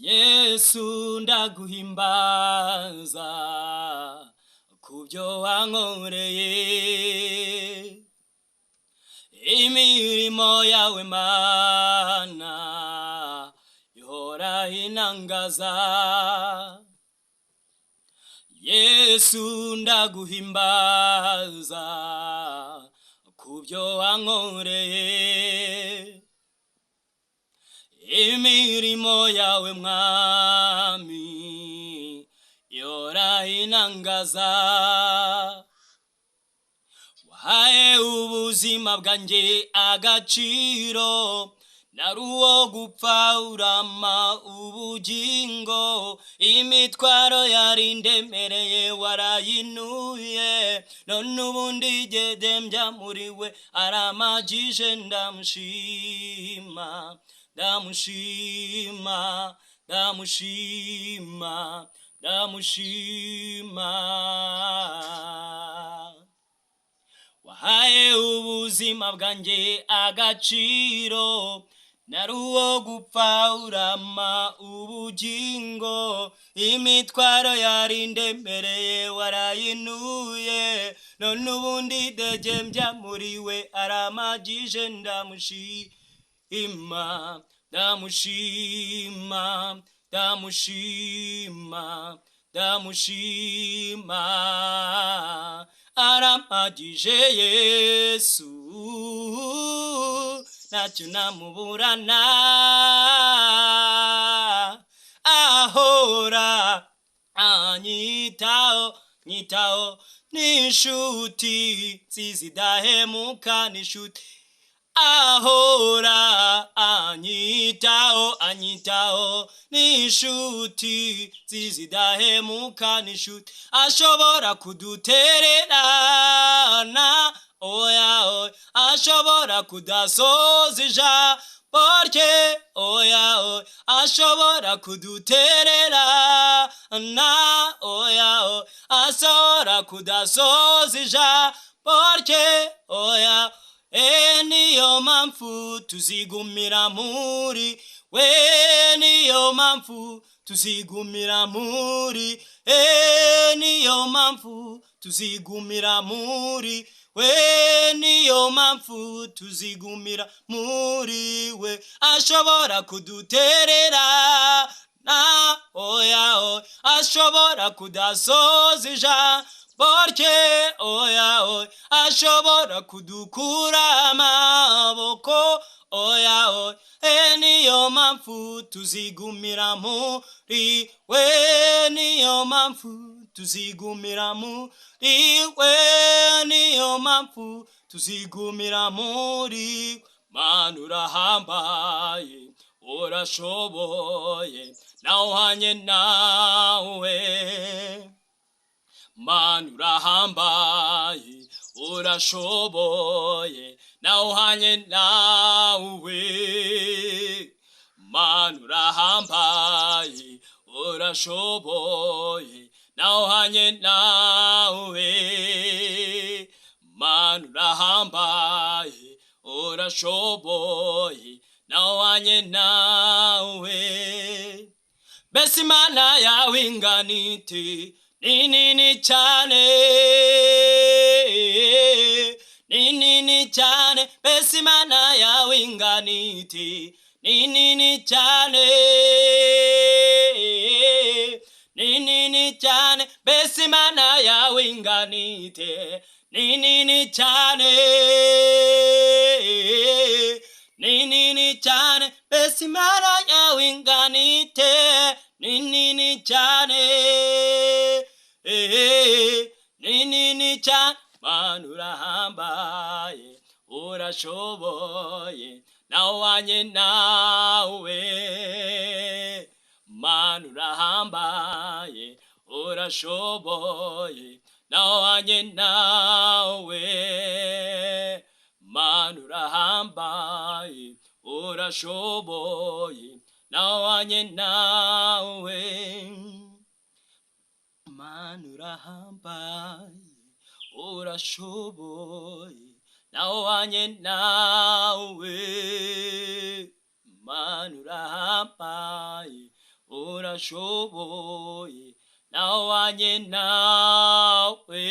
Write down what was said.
Yesu ndaguhimbaza kubyo wankoreye, imirimo yawe Mana ihora inangaza. Yesu ndaguhimbaza kubyo wankoreye, imirimo yawe Mwami ihora inangaza. Wahaye ubuzima bwanjye agaciro, nari uwo gupfa urama ubugingo, imitwaro yari indemereye warayinuye, none ubu ndigedembya muri we aramagije. Ndamushima, ndamushima, ndamushima, ndamushima. Wahaye ubuzima bwanjye agaciro, nari uwo gupfa urama ubugingo, imitwaro yari indemereye warayinuye, none ubu ndidegembya muri we aramagije. Ndamushima, ndamushima, ndamushima, ndamushima. Aramagije Yesu, ntacyo namuburana, ahora anyitaho, nyitaho n'inshuti zizidahemuka, n'inshuti ahora anyitaho, anyitaho n'inshuti zizidahemuka, n'inshuti ashobora kudutererana, oya oya, ashobora kudasoza ijambo rye, oya oya, ashobora kudutererana, oya oya, ashobora kudasoza ijambo rye, oya. Niyo mpamvu tuzigumira muri we, niyo mpamvu tuzigumira muri, niyo mpamvu tuzigumira muri we, niyo mpamvu tuzigumira muri we. Ashobora kudutererana, oya oya, ashobora kudasoza ijambo rye, oya oya, ashobora kudukura amaboko, oya oya. Niyo mpamvu tuzigumira muri we, niyo mpamvu tuzigumira muri we, niyo mpamvu tuzigumira muri. Mana urahambaye, urashoboye, nawuhanye nawe. Mana urahambaye, urashoboye, nawuhanye nawe. Mana urahambaye, urashoboye, nawuhanye nawe. Mana urahambaye, urashoboye, nawuhanye nawe. Mbese Imana yawe ingana ite? Ni nini cyane, ni nini cyane. Mbese Imana yawe ingana ite? Ni nini cyane, ni nini cyane. Mbese Imana yawe ingana ite? Ni nini cyane, ni nini cyane. Mbese Imana yawe ingana ite? Ni nini cyane, ni nini cyane. Mana urahambaye, urashoboye, nawuhanye nawe. Mana urahambaye, urashoboye, nawuhanye nawe. Mana urahambaye, urashoboye, nawuhanye nawe. Mana urahambaye, urashoboye, nawuhanye nawe. Mana urahambaye, urashoboye nawanye nawe